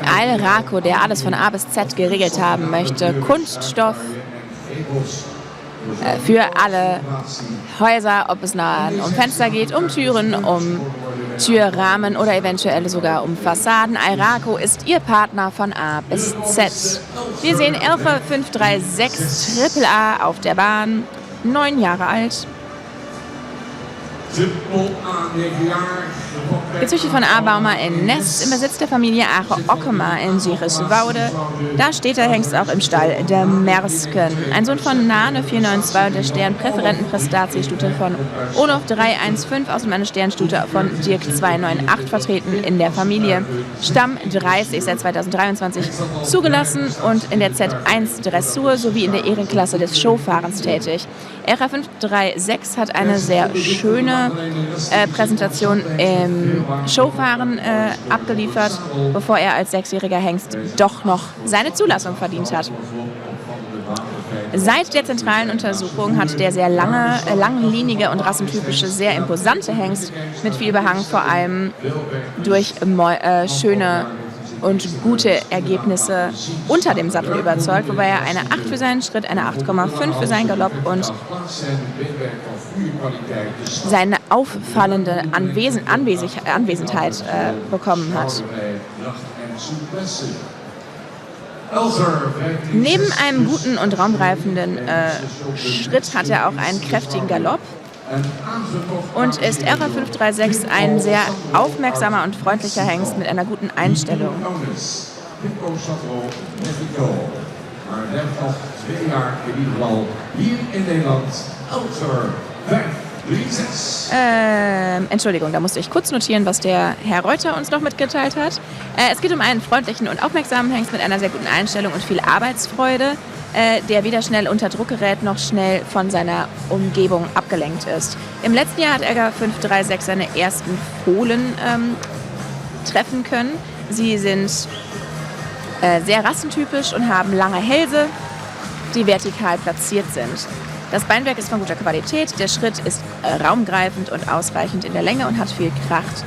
Al Raco, der alles von A bis Z geregelt haben möchte. Kunststoff für alle Häuser, ob es um Fenster geht, um Türen, um Türrahmen oder eventuell sogar um Fassaden. Al Raco ist Ihr Partner von A bis Z. Wir sehen Elfer 536 AAA auf der Bahn, 9 Jahre alt. Gezüchtet von A. Baumer in Nest im Besitz der Familie Ache-Ockema in Sieriswoude. Da steht der Hengst auch im Stall der Mersken. Ein Sohn von Nane 492 und der Stern-Präferenten-Prestatiestute von Olof 315, außerdem eine Sternstute von Dirk 298 vertreten in der Familie. Stamm 30 seit 2023 zugelassen und in der Z1 Dressur sowie in der Ehrenklasse des Showfahrens tätig. RA 536 hat eine sehr schöne Präsentation im Showfahren abgeliefert, bevor er als 6-jähriger Hengst doch noch seine Zulassung verdient hat. Seit der zentralen Untersuchung hat der sehr langlinige und rassentypische, sehr imposante Hengst mit viel Behang vor allem durch schöne und gute Ergebnisse unter dem Sattel überzeugt, wobei er eine 8 für seinen Schritt, eine 8,5 für seinen Galopp und seine auffallende Anwesenheit bekommen hat. Neben einem guten und raumgreifenden Schritt hat er auch einen kräftigen Galopp und ist RA 536 ein sehr aufmerksamer und freundlicher Hengst mit einer guten Einstellung. Entschuldigung, da musste ich kurz notieren, was der Herr Reuter uns noch mitgeteilt hat. Es geht um einen freundlichen und aufmerksamen Hengst mit einer sehr guten Einstellung und viel Arbeitsfreude, der weder schnell unter Druck gerät noch schnell von seiner Umgebung abgelenkt ist. Im letzten Jahr hat RA 536 seine ersten Fohlen treffen können. Sie sind sehr rassentypisch und haben lange Hälse, die vertikal platziert sind. Das Beinwerk ist von guter Qualität, der Schritt ist raumgreifend und ausreichend in der Länge und hat viel Kraft.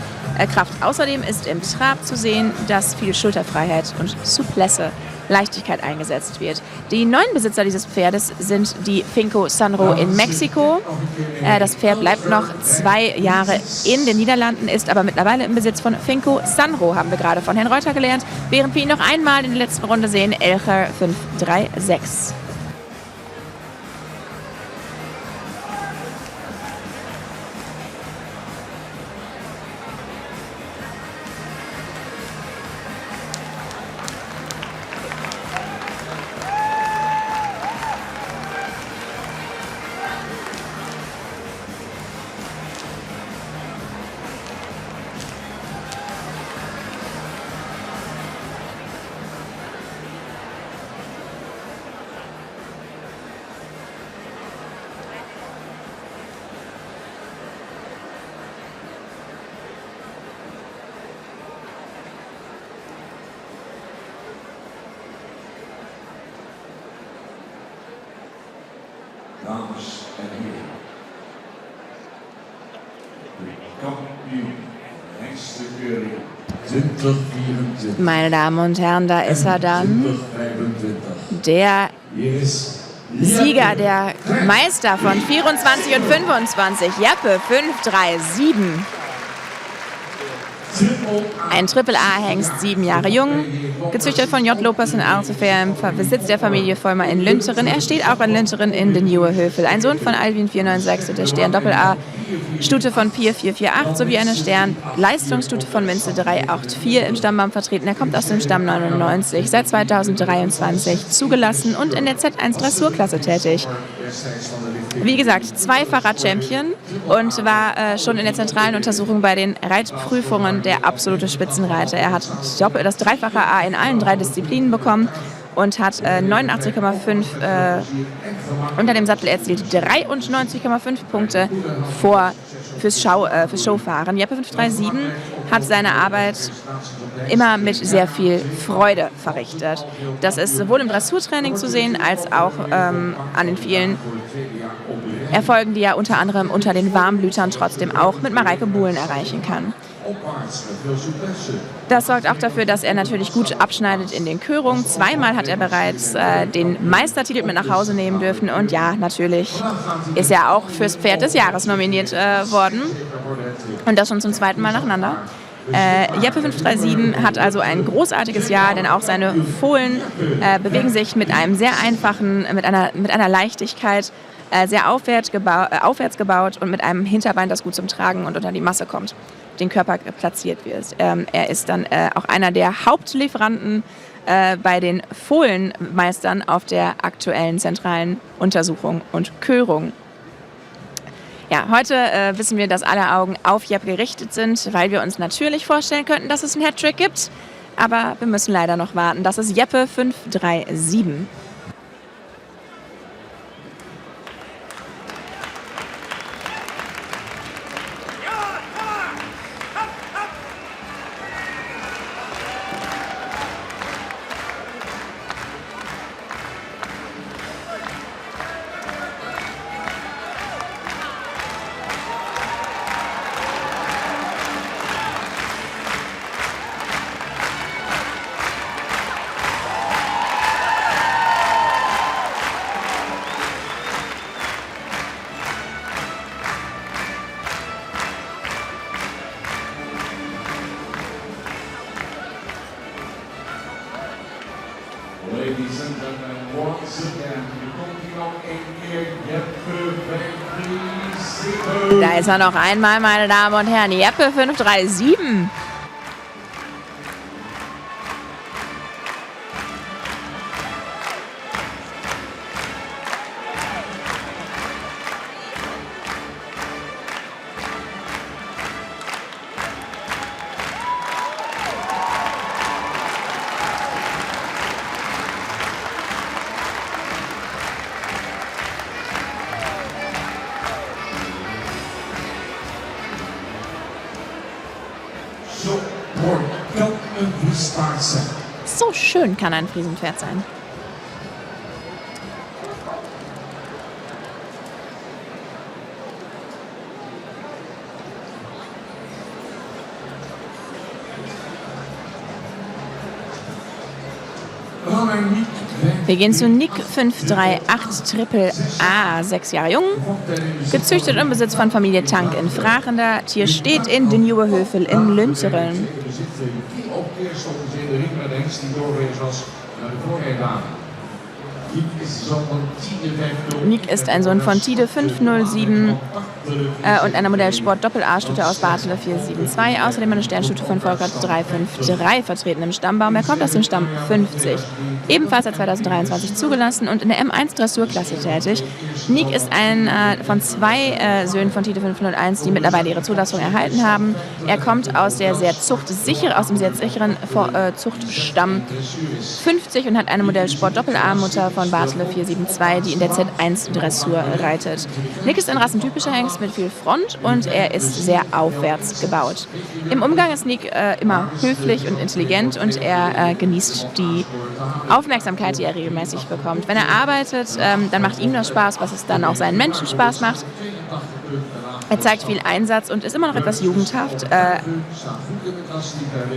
Außerdem ist im Trab zu sehen, dass viel Schulterfreiheit und Souplesse, Leichtigkeit eingesetzt wird. Die neuen Besitzer dieses Pferdes sind die Finco Sanro in Mexiko. Das Pferd bleibt noch 2 Jahre in den Niederlanden, ist aber mittlerweile im Besitz von Finco Sanro, haben wir gerade von Herrn Reuter gelernt, während wir ihn noch einmal in der letzten Runde sehen, Elcher 536. Dames en heren, de kampioen Hengstenkeuring 2024. Meine Damen und Herren, da ist er dann, der Sieger, der Meister von 24 und 25, Jeppe 537. Ein Triple-A-Hengst, 7 Jahre jung, gezüchtet von J. Lopez in Artefair im Besitz der Familie Vollmer in Lünteren. Er steht auch in Lünteren in den Juhe-Höfel. Ein Sohn von Alvin 496 und der Stern Doppel-A-Stute von Pier 448 sowie eine Stern-Leistungsstute von Münze 384 im Stammbaum vertreten. Er kommt aus dem Stamm 99, seit 2023 zugelassen und in der Z1 Dressurklasse tätig. Wie gesagt, zweifacher Champion und war schon in der zentralen Untersuchung bei den Reitprüfungen der absolute Spitzenreiter. Er hat das dreifache A in allen 3 Disziplinen bekommen und hat 89,5 unter dem Sattel erzielt, 93,5 Punkte fürs Showfahren. Jeppe 537 hat seine Arbeit immer mit sehr viel Freude verrichtet. Das ist sowohl im Dressurtraining zu sehen, als auch an den vielen Erfolgen, die er unter anderem unter den Warmblütern trotzdem auch mit Mareike Buhlen erreichen kann. Das sorgt auch dafür, dass er natürlich gut abschneidet in den Körungen. Zweimal hat er bereits den Meistertitel mit nach Hause nehmen dürfen. Und ja, natürlich ist er auch fürs Pferd des Jahres nominiert worden. Und das schon zum zweiten Mal nacheinander. Jeppe 537 hat also ein großartiges Jahr, denn auch seine Fohlen bewegen sich mit einem sehr einfachen, mit einer Leichtigkeit, sehr aufwärts gebaut und mit einem Hinterbein, das gut zum Tragen und unter die Masse kommt, den Körper platziert wird. Er ist dann auch einer der Hauptlieferanten bei den Fohlenmeistern auf der aktuellen zentralen Untersuchung und Körung. Ja, heute wissen wir, dass alle Augen auf Jeppe gerichtet sind, weil wir uns natürlich vorstellen könnten, dass es einen Hattrick gibt. Aber wir müssen leider noch warten. Das ist Jeppe 537. Ladies and gentlemen, once again, die komt hier nog één keer Jeppe 537. Da ist er noch einmal, meine Damen und Herren, Jeppe 537. Zo mooi kan een Friespaard zijn. So schön kann ein Friesenpferd sein. We gaan naar Niek. Wir gehen zu Nick 538 Triple A, 6 Jahre jung, gezüchtet und im Besitz von Familie Tank in Vrachender. Tier steht in den Nieuwe Hövel in Lunteren. Er zit 3 opkeerstoppers in de ring met de hengst die doorgeweest was naar de voorrijbaan. Nick ist ein Sohn von Tide 507 und einer Modellsport Doppel-A-Stute aus Bartele 472. Außerdem eine Sternstute von Volker 353 vertreten im Stammbaum. Er kommt aus dem Stamm 50. Ebenfalls seit 2023 zugelassen und in der M1-Dressurklasse tätig. Nick ist ein von 2 Söhnen von Tide 501, die mittlerweile ihre Zulassung erhalten haben. Er kommt aus dem sehr sicheren Zuchtstamm 50 und hat eine Modellsport Doppel-A-Mutter von Bartele 472, die in der Z1 Dressur reitet. Nick ist ein rassentypischer Hengst mit viel Front und er ist sehr aufwärts gebaut. Im Umgang ist Nick immer höflich und intelligent und er genießt die Aufmerksamkeit, die er regelmäßig bekommt. Wenn er arbeitet, dann macht ihm das Spaß, was es dann auch seinen Menschen Spaß macht. Er zeigt viel Einsatz und ist immer noch etwas jugendhaft,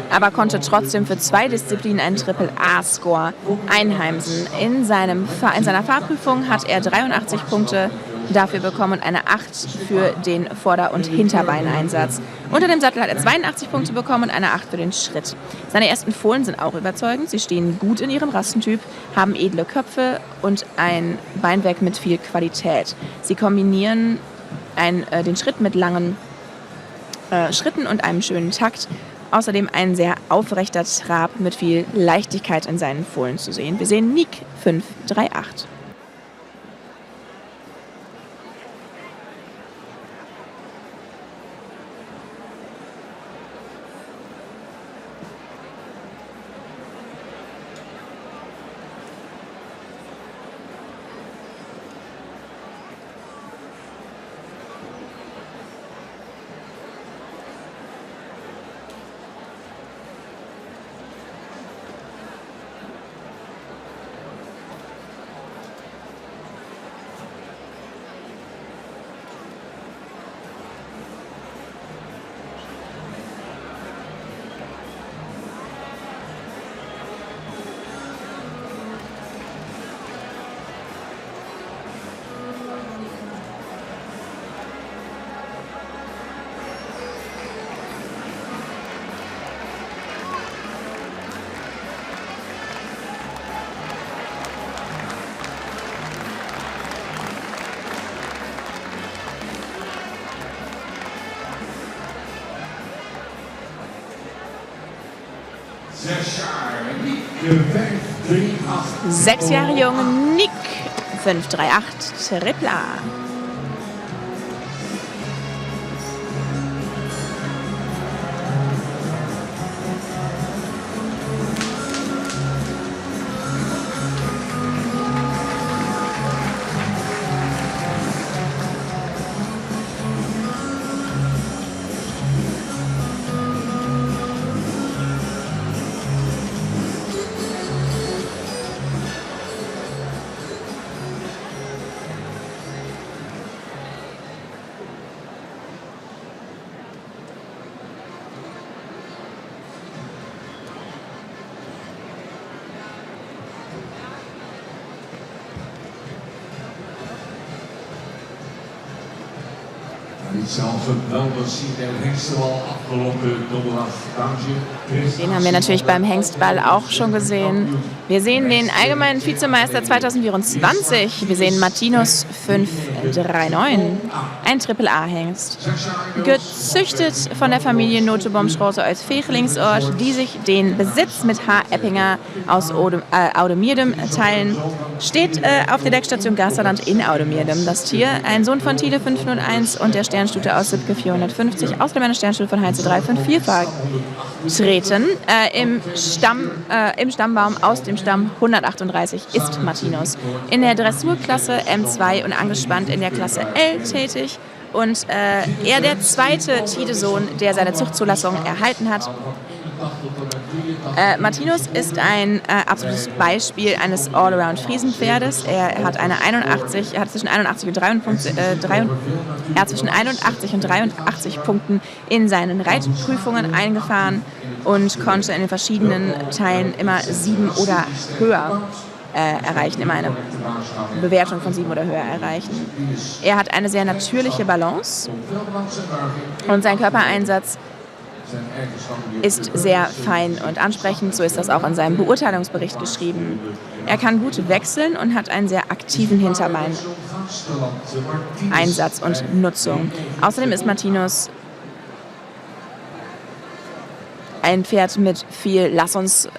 aber konnte trotzdem für 2 Disziplinen einen Triple-A-Score einheimsen. In seiner Fahrprüfung hat er 83 Punkte dafür bekommen und eine 8 für den Vorder- und Hinterbeineinsatz. Unter dem Sattel hat er 82 Punkte bekommen und eine 8 für den Schritt. Seine ersten Fohlen sind auch überzeugend. Sie stehen gut in ihrem Rassentyp, haben edle Köpfe und ein Beinwerk mit viel Qualität. Sie kombinieren den Schritt mit langen Schritten und einem schönen Takt. Außerdem ein sehr aufrechter Trab mit viel Leichtigkeit in seinen Fohlen zu sehen. Wir sehen Nick 538. 6 jaar Nick, de 538. 6 Jahre jung Nick, 538 Triple A. Hetzelfde wel, dat ziet er hengsten al afgelopen donderdag. Den haben wir natürlich beim Hengstball auch schon gesehen. Wir sehen den allgemeinen Vizemeister 2024. Wir sehen Martinus 539, ein Triple-A-Hengst. Gezüchtet von der Familie Noteboom-Schrote aus Vechelingsort, die sich den Besitz mit H. Eppinger aus Oudemierdum teilen, steht auf der Deckstation Gasterland in Oudemierdum. Das Tier, ein Sohn von Thiele 501 und der Sternstute aus Sipke 450, außerdem eine Sternstute von Heinze 354 vertreten. Im Stammbaum aus dem Stamm 138 ist Martinus in der Dressurklasse M2 und angespannt in der Klasse L tätig. Und er der zweite Tide-Sohn, der seine Zuchtzulassung erhalten hat. Martinus ist ein absolutes Beispiel eines All-Around-Friesenpferdes. Er hat zwischen 81 und 83 Punkten in seinen Reitprüfungen eingefahren und konnte in den verschiedenen Teilen immer 7 oder höher erreichen, immer eine Bewertung von 7 oder höher erreichen. Er hat eine sehr natürliche Balance und sein Körpereinsatz ist sehr fein und ansprechend, so ist das auch in seinem Beurteilungsbericht geschrieben. Er kann gut wechseln und hat einen sehr aktiven Hinterbein-Einsatz und Nutzung. Außerdem ist Martinus ein Pferd mit viel Lass uns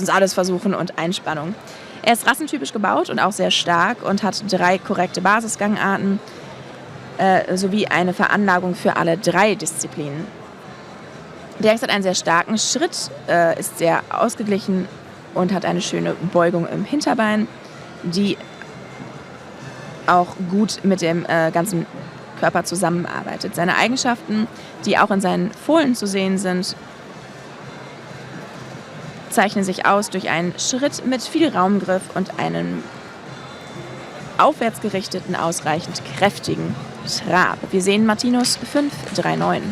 alles versuchen und Einspannung. Er ist rassentypisch gebaut und auch sehr stark und hat 3 korrekte Basisgangarten sowie eine Veranlagung für alle 3 Disziplinen. Der Hengst hat einen sehr starken Schritt, ist sehr ausgeglichen und hat eine schöne Beugung im Hinterbein, die auch gut mit dem ganzen Körper zusammenarbeitet. Seine Eigenschaften, die auch in seinen Fohlen zu sehen sind, zeichnen sich aus durch einen Schritt mit viel Raumgriff und einen aufwärts gerichteten, ausreichend kräftigen Trab. Wir sehen Martinus 539.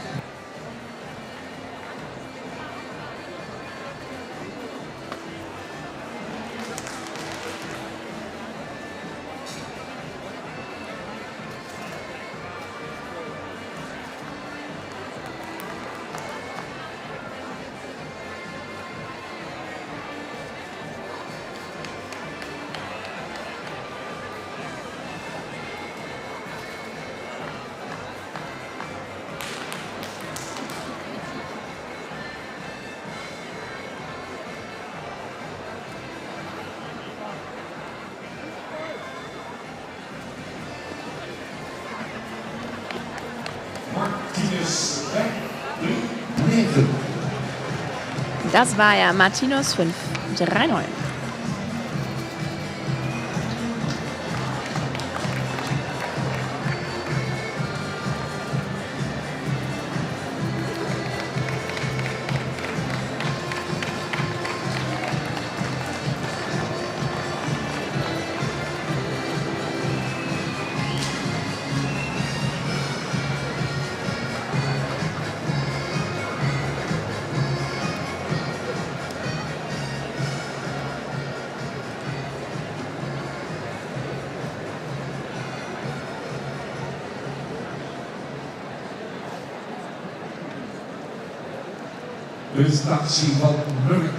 Das war ja Martinus 539.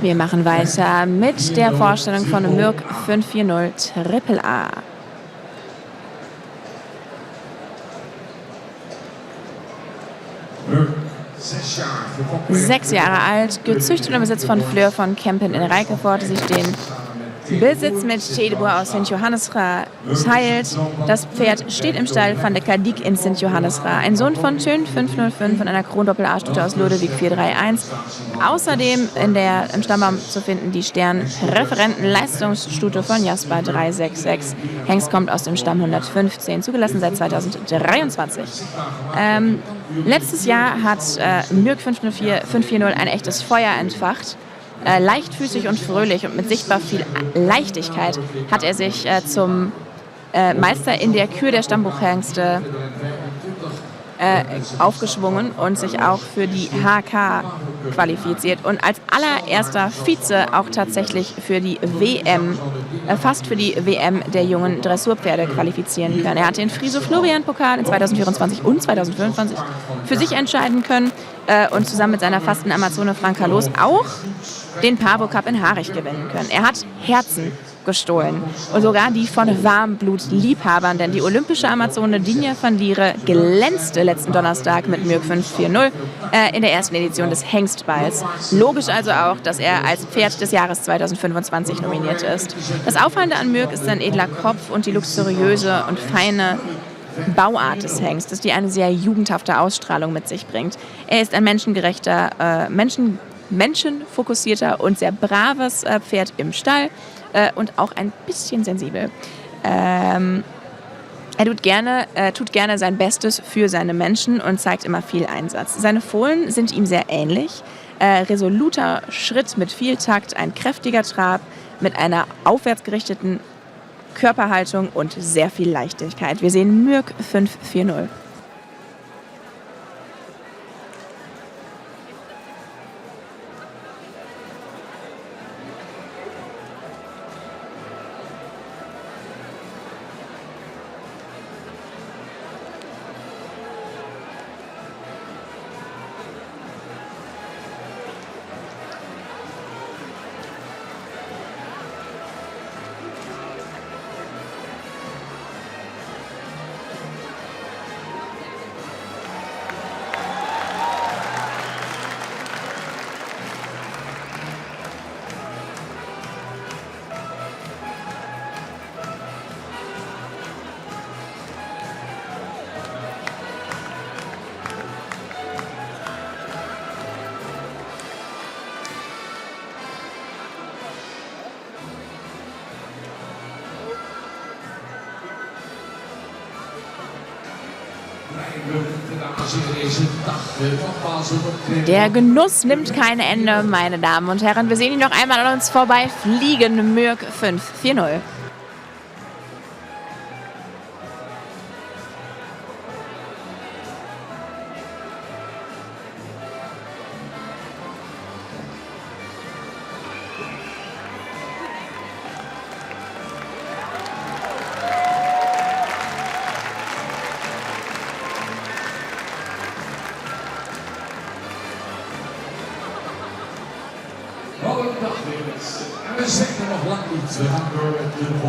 Wir machen weiter mit der Vorstellung von Mürk 540 Triple A. Mürk 6 Jahre alt, gezüchtet und im Besitz von Fleur von Kempen in Reikefort, die sich den Besitz mit Tedeboer aus Sint-Johannesra teilt. Das Pferd steht im Stall van der Kadik in Sint-Johannesra. Ein Sohn von Tön 505 und einer Krondoppel-A-Stute aus Lodewijk 431. Außerdem im Stammbaum zu finden die Stern-Referenten-Leistungsstute von Jasper 366. Hengst kommt aus dem Stamm 115, zugelassen seit 2023. Letztes Jahr hat Mürk 540 ein echtes Feuer entfacht. Leichtfüßig und fröhlich und mit sichtbar viel Leichtigkeit hat er sich zum Meister in der Kür der Stammbuchhengste aufgeschwungen und sich auch für die HK qualifiziert und als allererster Vize auch tatsächlich für die WM, fast für die WM der jungen Dressurpferde qualifizieren können. Er hat den Friso-Florian-Pokal in 2024 und 2025 für sich entscheiden können und zusammen mit seiner fasten Amazone Franka Los auch den Pavo Cup in Harich gewinnen können. Er hat Herzen gestohlen und sogar die von Warmblut-Liebhabern, denn die olympische Amazone Dinja van Diere glänzte letzten Donnerstag mit Mürk 540 in der ersten Edition des Hengstballs. Logisch also auch, dass er als Pferd des Jahres 2025 nominiert ist. Das Auffallende an Mürk ist sein edler Kopf und die luxuriöse und feine Bauart des Hengstes, die eine sehr jugendhafte Ausstrahlung mit sich bringt. Er ist ein menschengerechter, menschenfokussierter und sehr braves Pferd im Stall und auch ein bisschen sensibel. Er tut gerne sein Bestes für seine Menschen und zeigt immer viel Einsatz. Seine Fohlen sind ihm sehr ähnlich. Resoluter Schritt mit viel Takt, ein kräftiger Trab mit einer aufwärtsgerichteten Körperhaltung und sehr viel Leichtigkeit. Wir sehen Mürk 540. Der Genuss nimmt kein Ende, meine Damen und Herren. Wir sehen ihn noch einmal an uns vorbei fliegen. Mürk 540.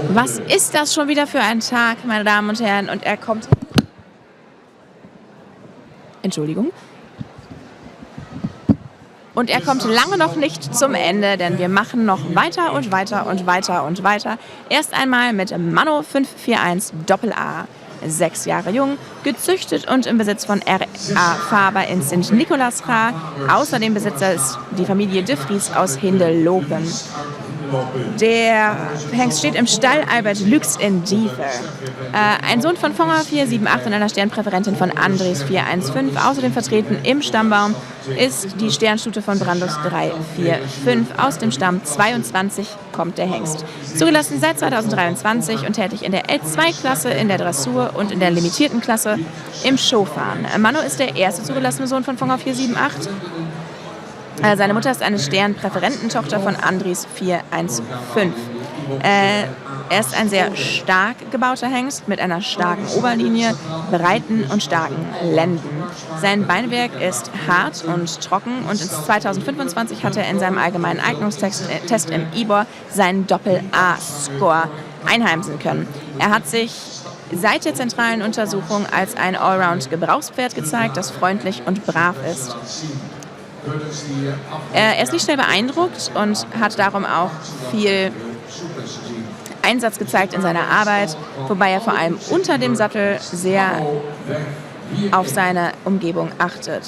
Was ist das schon wieder für ein Tag, meine Damen und Herren? Und er kommt... Entschuldigung. Und er kommt lange noch nicht zum Ende, denn wir machen noch weiter und weiter und weiter und weiter. Erst einmal mit Mano 541 Doppel-A. 6 Jahre jung, gezüchtet und im Besitz von R.A. Faber in Sint-Nicolasra. Außerdem Besitzer ist die Familie de Vries aus Hindelopen. Der Hengst steht im Stall Albert Lux in Diever. Ein Sohn von Fonger 478 und einer Sternpräferentin von Andres 415. Außerdem vertreten im Stammbaum ist die Sternstute von Brandus 345. Aus dem Stamm 22 kommt der Hengst. Zugelassen seit 2023 und tätig in der L2-Klasse, in der Dressur und in der limitierten Klasse im Showfahren. Mano ist der erste zugelassene Sohn von Fonger 478. Seine Mutter ist eine Sternpräferententochter von Andres 415. Er ist ein sehr stark gebauter Hengst mit einer starken Oberlinie, breiten und starken Lenden. Sein Beinwerk ist hart und trocken und 2025 hat er in seinem allgemeinen Eignungstest im IBOR seinen Doppel-A-Score einheimsen können. Er hat sich seit der zentralen Untersuchung als ein Allround-Gebrauchspferd gezeigt, das freundlich und brav ist. Er ist nicht schnell beeindruckt und hat darum auch viel Einsatz gezeigt in seiner Arbeit, wobei er vor allem unter dem Sattel sehr auf seine Umgebung achtet.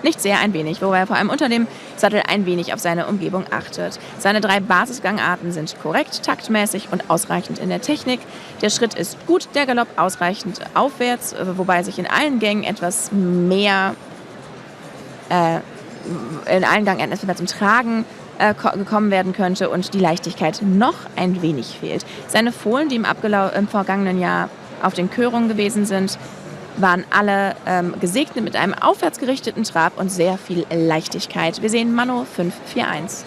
Nicht sehr, ein wenig, wobei er vor allem unter dem Sattel ein wenig auf seine Umgebung achtet. Seine 3 Basisgangarten sind korrekt, taktmäßig und ausreichend in der Technik. Der Schritt ist gut, der Galopp ausreichend aufwärts, wobei sich in allen Gängen etwas mehr zum Tragen gekommen werden könnte und die Leichtigkeit noch ein wenig fehlt. Seine Fohlen, die im vergangenen Jahr auf den Körungen gewesen sind, waren alle gesegnet mit einem aufwärts gerichteten Trab und sehr viel Leichtigkeit. Wir sehen Mano 5-4-1.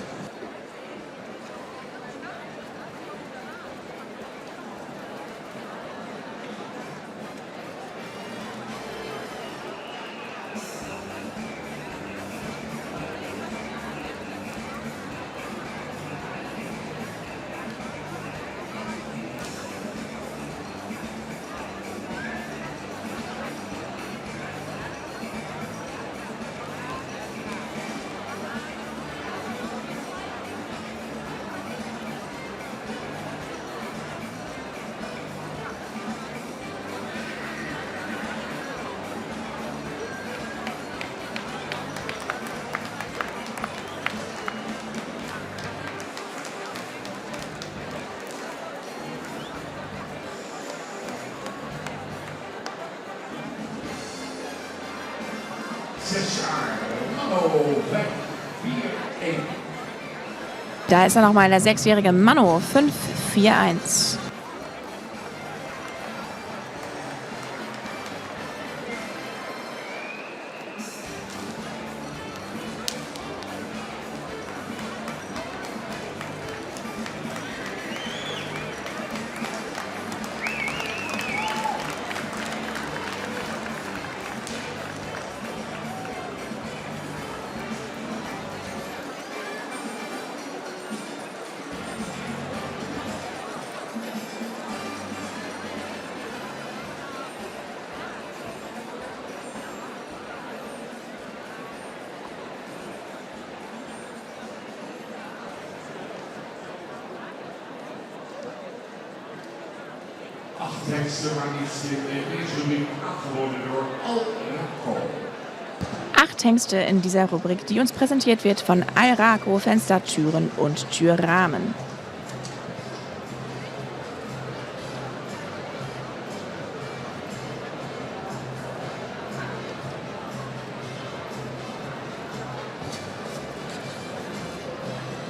Da ist er nochmal, der 6-jährige Mano 5-4-1. Teksten waren iets in deze week afgewonnen door Al-Raco. 8 Hengste in dieser Rubrik, die uns präsentiert wird von Al-Raco, Fenster, Türen und Türrahmen.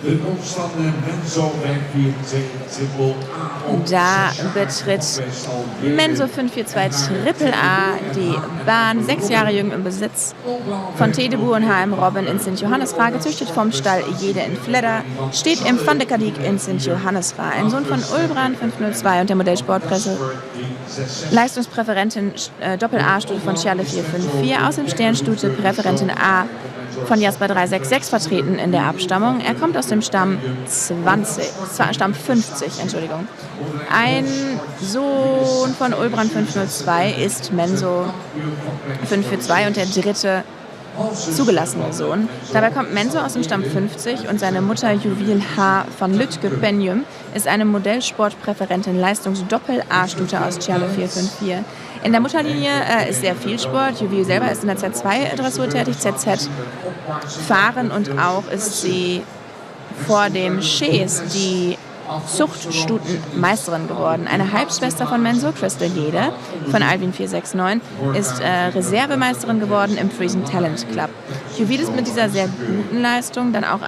De opstanden Menzo 542 Triple A. Da betritt Menzo 542 Triple A die Bahn, 6 Jahre jung im Besitz von Tedeboer und HM Robin in Sint Johannesra, gezüchtet vom Stall Jede in Vledder, steht im Van de Kadik in Sint Johannesra. Ein Sohn von Ulbran 502 und der Modellsportpresse, Leistungspräferentin Doppel-A-Stute von Charle 454, außerdem Sternstute Präferentin A von Jasper 366 vertreten in der Abstammung. Er kommt aus dem Stamm 50. Ein Sohn von Ulbran 502 ist Menzo 542 und der dritte zugelassene Sohn. Dabei kommt Menzo aus dem Stamm 50 und seine Mutter Juwil H. von Lütke Benjum ist eine Modellsportpräferentin Leistungs-Doppel-A-Stute aus Charle 454. In der Mutterlinie ist sehr viel Sport. Juwil selber ist in der Z2-Dressur tätig, ZZ fahren, und auch ist sie vor dem Chaise die Zuchtstutenmeisterin geworden. Eine Halbschwester von Menzo, Crystal Jede von Alvin 469, ist Reservemeisterin geworden im Friesen Talent Club. Juwil ist mit dieser sehr guten Leistung dann auch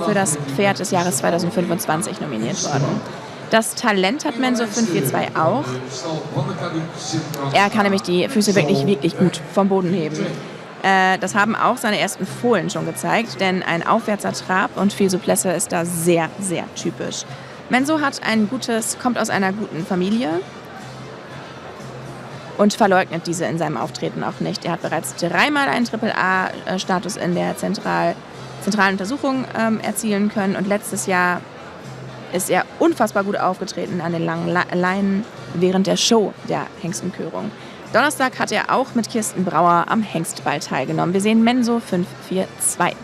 für das Pferd des Jahres 2025 nominiert worden. Das Talent hat Menzo 542 auch. Er kann nämlich die Füße wirklich, wirklich gut vom Boden heben. Das haben auch seine ersten Fohlen schon gezeigt, denn ein aufwärtser Trab und viel Souplesse ist da sehr, sehr typisch. Menzo kommt aus einer guten Familie und verleugnet diese in seinem Auftreten auch nicht. Er hat bereits 3-mal einen Triple-A-Status in der zentralen Untersuchung erzielen können, und letztes Jahr ist er unfassbar gut aufgetreten an den langen Leinen. während der Show der Hengstenkörung. Donnerstag hat er auch mit Kirsten Brauer am Hengstball teilgenommen. Wir sehen Menso 542.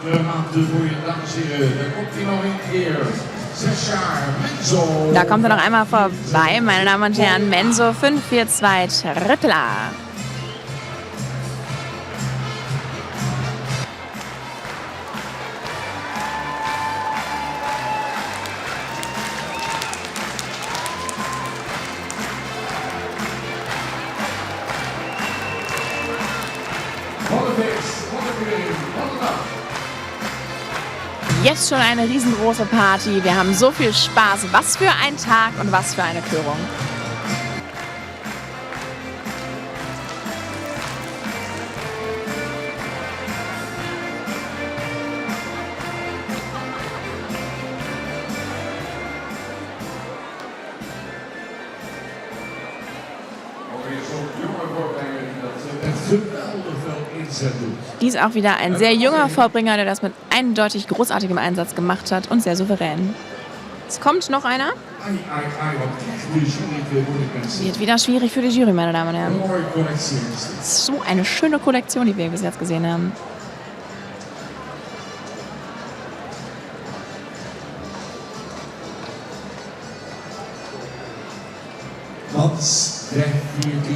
De maanden voor je, dames en heren. Daar komt hij nog een keer. 6 jaar, Menso. Da kommt er noch einmal vorbei, meine Damen und Herren. Menso 542 Trippler. Jetzt schon eine riesengroße Party. Wir haben so viel Spaß. Was für ein Tag und was für eine Körung. Dies auch wieder ein sehr junger Vorbringer, der das mit eindeutig großartigem Einsatz gemacht hat und sehr souverän. Es kommt noch einer. Wird wieder schwierig für die Jury, meine Damen und Herren. So eine schöne Kollektion, die wir bis jetzt gesehen haben.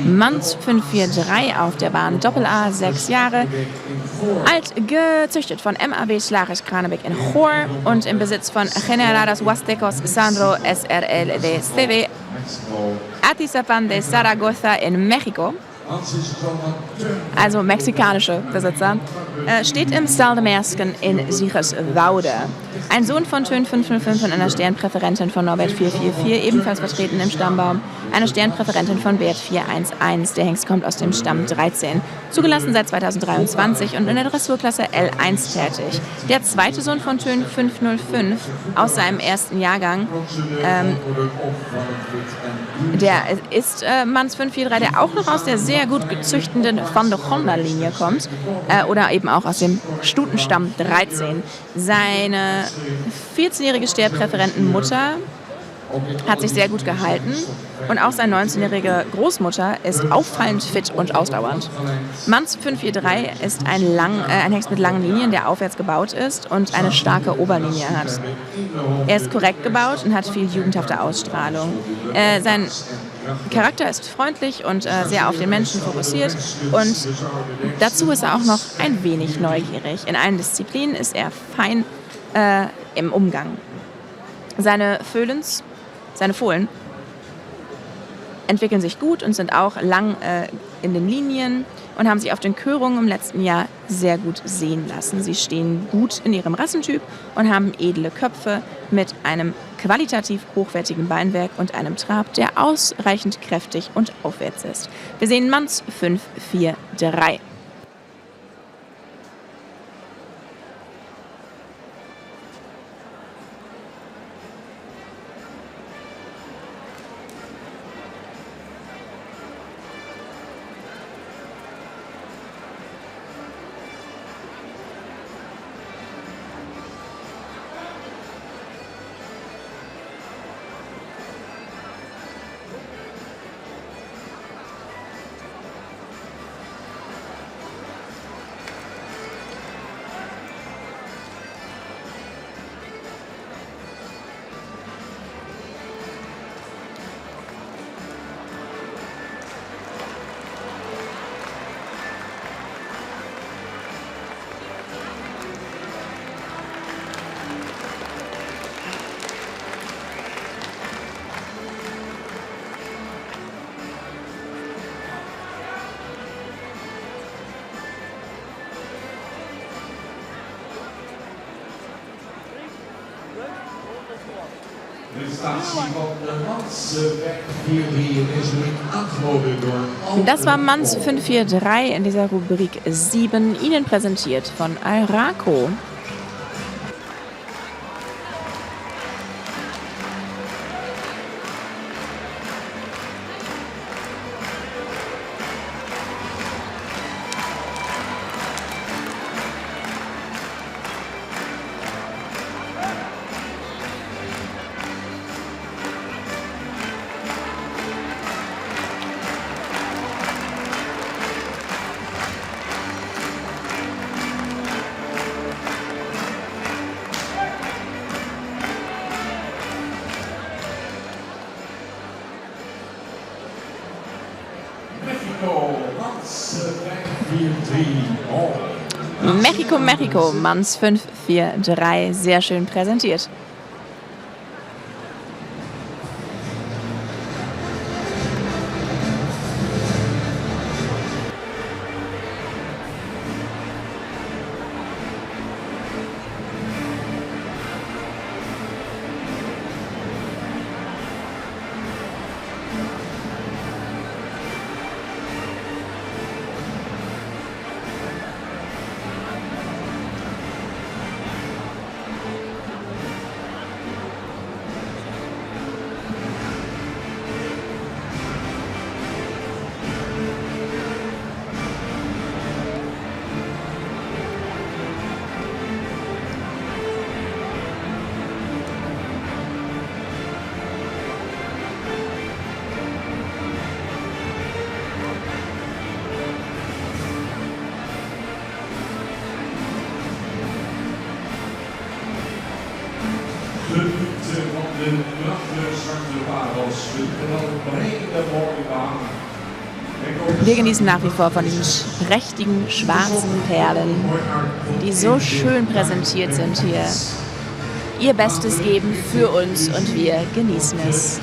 Mans 543 auf der Bahn Doppel-A, 6 Jahre alt, gezüchtet von MAW Schlagers Kranebeck in Chor und im Besitz von Generadas Huastecos Sandro SRL de CV Atizapan de Zaragoza in Mexiko. Also mexikanische Besitzer, steht im Stall de Mersken in Siegerswoude. Ein Sohn von Tön 505 und einer Sternpräferentin von Norbert 444, ebenfalls vertreten im Stammbaum. Eine Sternpräferentin von Bert 411. Der Hengst kommt aus dem Stamm 13. Zugelassen seit 2023 und in der Dressurklasse L1 tätig. Der zweite Sohn von Tön 505 aus seinem ersten Jahrgang, der ist Mans 543, der auch noch aus der sehr gut gezüchtenden Van de Honda-Linie kommt oder eben auch aus dem Stutenstamm 13. Seine 14-jährige Sternpräferentenmutter hat sich sehr gut gehalten und auch seine 19-jährige Großmutter ist auffallend fit und ausdauernd. Mans 543 ist ein Hengst mit langen Linien, der aufwärts gebaut ist und eine starke Oberlinie hat. Er ist korrekt gebaut und hat viel jugendhafte Ausstrahlung. Sein Charakter ist freundlich und sehr auf den Menschen fokussiert und dazu ist er auch noch ein wenig neugierig. In allen Disziplinen ist er fein im Umgang. Seine Fohlen entwickeln sich gut und sind auch lang in den Linien und haben sich auf den Körungen im letzten Jahr sehr gut sehen lassen. Sie stehen gut in ihrem Rassentyp und haben edle Köpfe mit einem qualitativ hochwertigen Beinwerk und einem Trab, der ausreichend kräftig und aufwärts ist. Wir sehen Mans 543. Prestatie van de Mansweg 4-3 in deze week aangeboden door Das war Manns 543 in dieser Rubrik 7, Ihnen präsentiert von Alraco. Mexico, Mansweg 4-3 All. Mexiko, Manns 543, sehr schön präsentiert. De punten van de prachtige zwarte parels. We kunnen een brede mooie baan. Wir genießen nach wie vor von diesen prächtigen schwarzen Perlen, die so schön präsentiert sind hier. Ihr Bestes geben für uns und wir genießen es.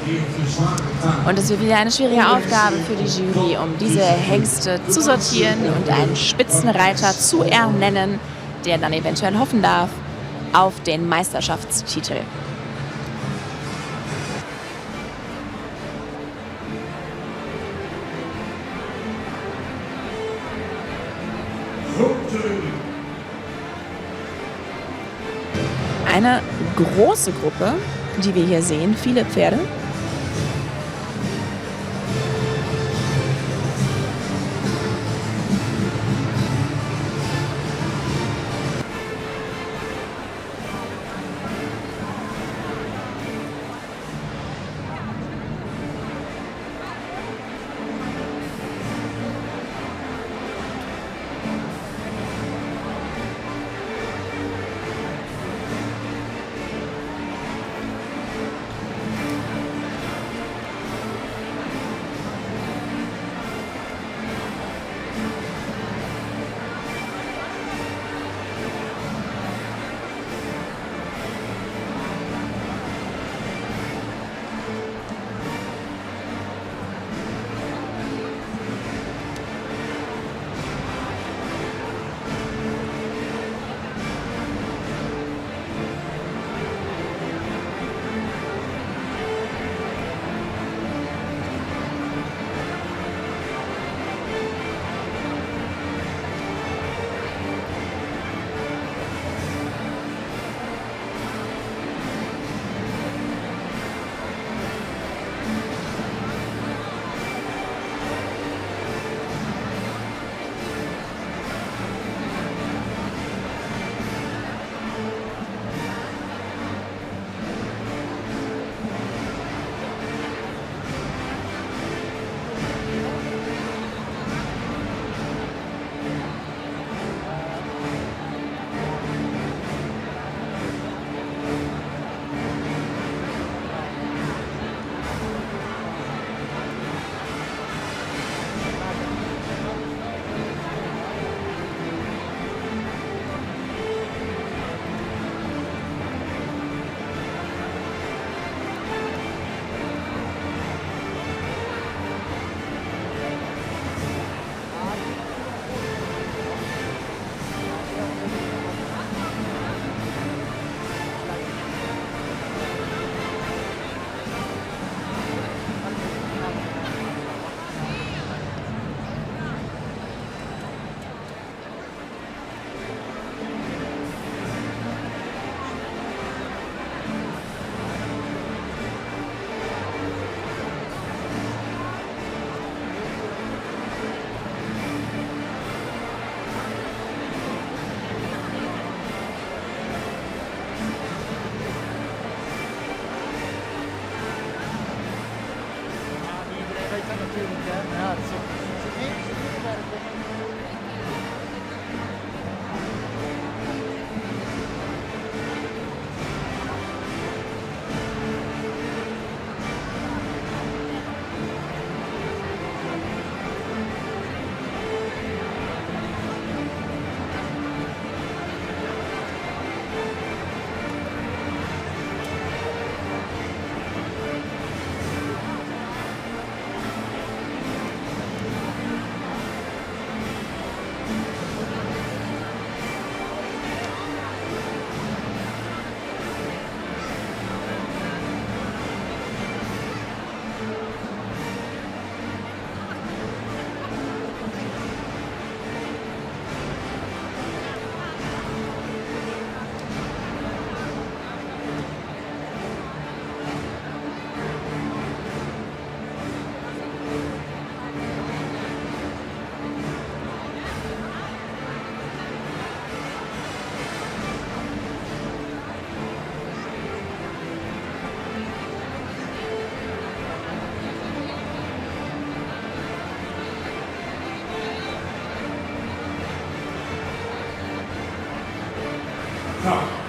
Und es wird wieder eine schwierige Aufgabe für die Jury, um diese Hengste zu sortieren und einen Spitzenreiter zu ernennen, der dann eventuell hoffen darf auf den Meisterschaftstitel. Eine große Gruppe, die wir hier sehen, viele Pferde.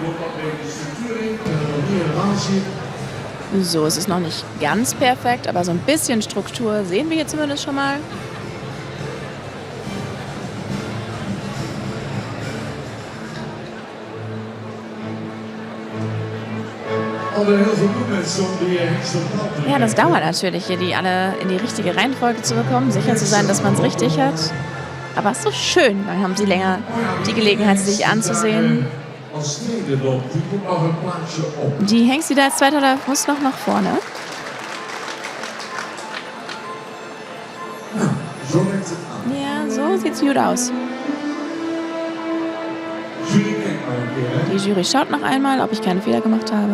Komt wat meer de structuur in. En dan nog meer randje. So, es ist noch nicht ganz perfekt, aber so ein bisschen Struktur sehen wir hier zumindest schon mal. Ja, das dauert natürlich, hier die alle in die richtige Reihenfolge zu bekommen, sicher zu sein, dass man es richtig hat. Aber es ist so schön, dann haben sie länger die Gelegenheit, sich anzusehen. Die Hengst, die da als Zweiter da muss noch nach vorne. Ja, so sieht's gut aus. Die Jury schaut noch einmal, ob ich keine Fehler gemacht habe.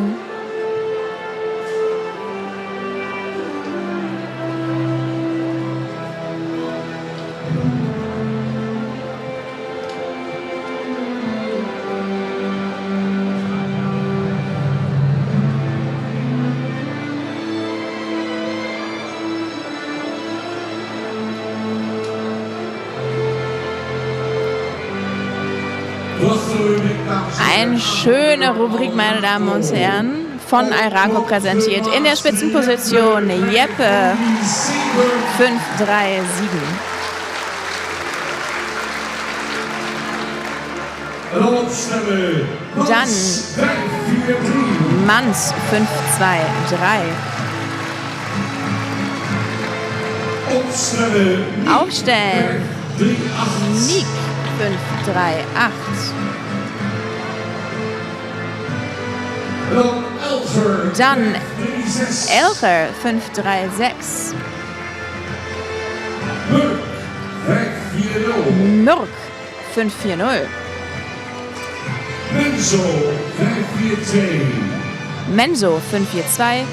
Eine schöne Rubrik, meine Damen und Herren, von Airaco präsentiert. In der Spitzenposition Jeppe 537. Dann Manns 523. Aufstellen. Nick 538. Dann Elcher 536. Mürk 540. Menzo 542.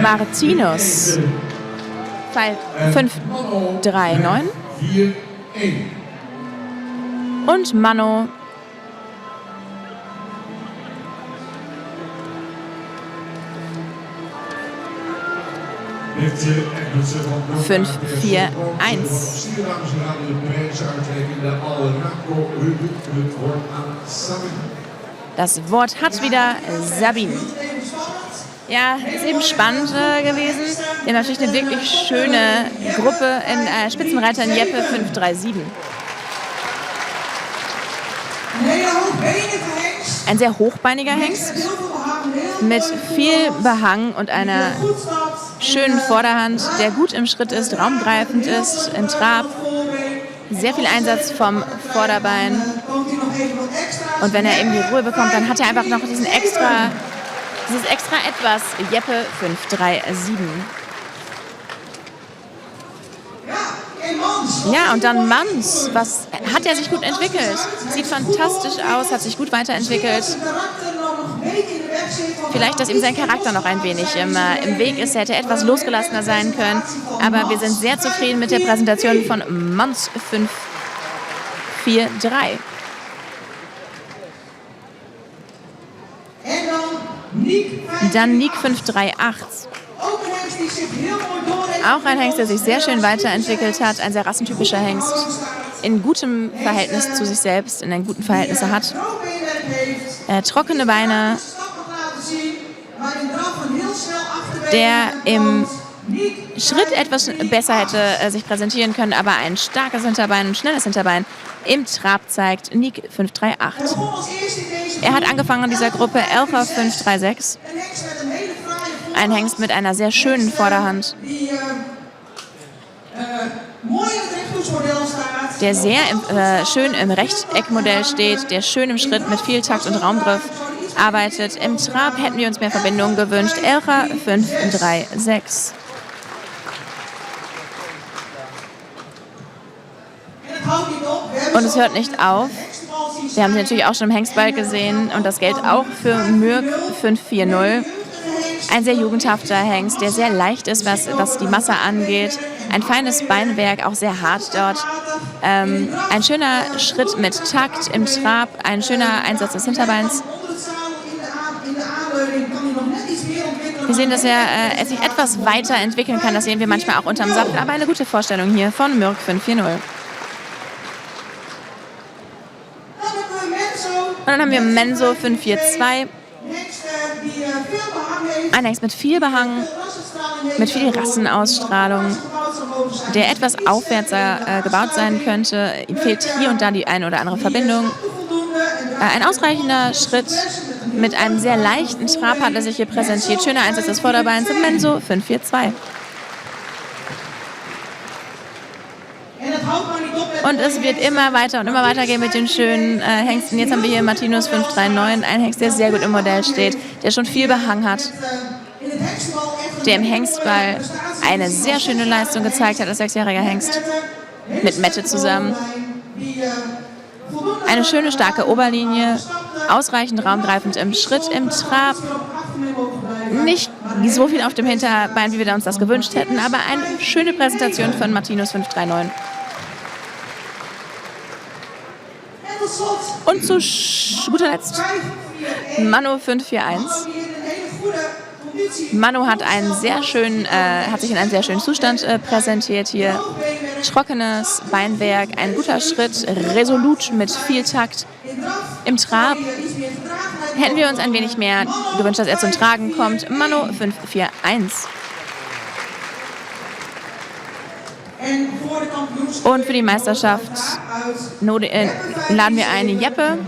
Martinus 539. Und Mano 541. Das Wort hat wieder Sabine. Ja, ist eben spannend gewesen. Wir haben natürlich eine wirklich schöne Gruppe in Spitzenreiter in Jeppe 537. Ein sehr hochbeiniger Hengst mit viel Behang und einer schönen Vorderhand, der gut im Schritt ist, raumgreifend ist, im Trab. Sehr viel Einsatz vom Vorderbein. Und wenn er eben die Ruhe bekommt, dann hat er einfach noch dieses extra etwas. Jeppe 537. Ja, und dann Manns. Was hat er sich gut entwickelt? Sieht fantastisch aus, hat sich gut weiterentwickelt. Vielleicht, dass ihm sein Charakter noch ein wenig im Weg ist. Er hätte etwas losgelassener sein können. Aber wir sind sehr zufrieden mit der Präsentation von Manns 543. Dann Nick 538. Auch ein Hengst, der sich sehr schön weiterentwickelt hat. Ein sehr rassentypischer Hengst. In gutem Verhältnis zu sich selbst, in einem guten Verhältnis hat. Trockene Beine. Der im Schritt etwas besser hätte sich präsentieren können, aber ein starkes Hinterbein, ein schnelles Hinterbein im Trab zeigt Nick 538. Er hat angefangen in dieser Gruppe Elcher 536. Ein Hengst mit einer sehr schönen Vorderhand, der sehr schön im Rechteckmodell steht, der schön im Schritt mit viel Takt und Raumgriff arbeitet. Im Trab hätten wir uns mehr Verbindungen gewünscht. Elcher 536. Und es hört nicht auf. Wir haben sie natürlich auch schon im Hengstball gesehen und das gilt auch für Mürk 540. Ein sehr jugendhafter Hengst, der sehr leicht ist, was die Masse angeht. Ein feines Beinwerk, auch sehr hart dort. Ein schöner Schritt mit Takt im Trab, ein schöner Einsatz des Hinterbeins. Wir sehen, dass er sich etwas weiterentwickeln kann. Das sehen wir manchmal auch unterm Sattel, aber eine gute Vorstellung hier von Mürk 540. dann haben wir Menso 542. Ein Hengst mit viel Behang, mit viel Rassenausstrahlung, der etwas aufwärtser gebaut sein könnte. Ihm fehlt hier und da die eine oder andere Verbindung. Ein ausreichender Schritt mit einem sehr leichten Trab hat er sich hier präsentiert. Schöner Einsatz des Vorderbeins im Menso 542. Und es wird immer weiter und immer weiter gehen mit den schönen Hengsten. Jetzt haben wir hier Martinus 539, ein Hengst, der sehr gut im Modell steht, der schon viel Behang hat, der im Hengstball eine sehr schöne Leistung gezeigt hat als 6-jähriger Hengst mit Mette zusammen. Eine schöne, starke Oberlinie, ausreichend raumgreifend im Schritt, im Trab. Nicht so viel auf dem Hinterbein, wie wir uns das gewünscht hätten, aber eine schöne Präsentation von Martinus 539. Und zu guter Letzt Mano 541. Mano hat einen sehr schönen, hat sich in einem sehr schönen Zustand präsentiert hier. Trockenes Beinwerk, ein guter Schritt, resolut mit viel Takt im Trab. Hätten wir uns ein wenig mehr gewünscht, dass er zum Tragen kommt. Mano 541. Und für die Meisterschaft laden wir ein Jeppe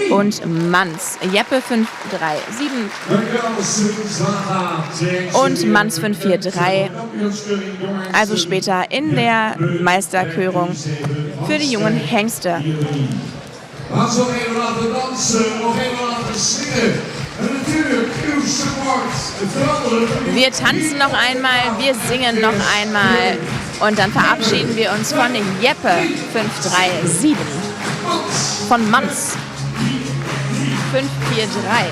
und Mans. Jeppe 537 und Mans 543. Also später in der Meisterkörung für die jungen Hengste. Laat ze nog even laten dansen, nog even laten zingen. En natuurlijk uw support. Wir tanzen noch einmal, wir singen noch einmal und dann verabschieden wir uns von Jeppe 537, von Mans 543,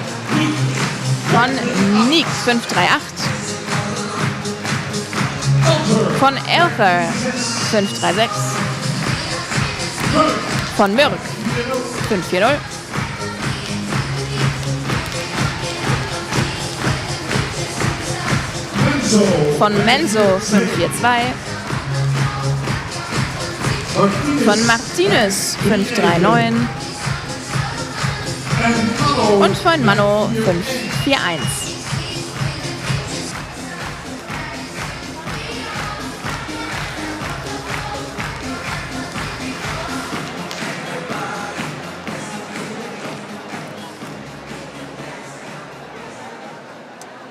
von Nick 538, von Elfer 536, von Mürk 540, von Menso 542, von Martinus 539 und von Mano 541.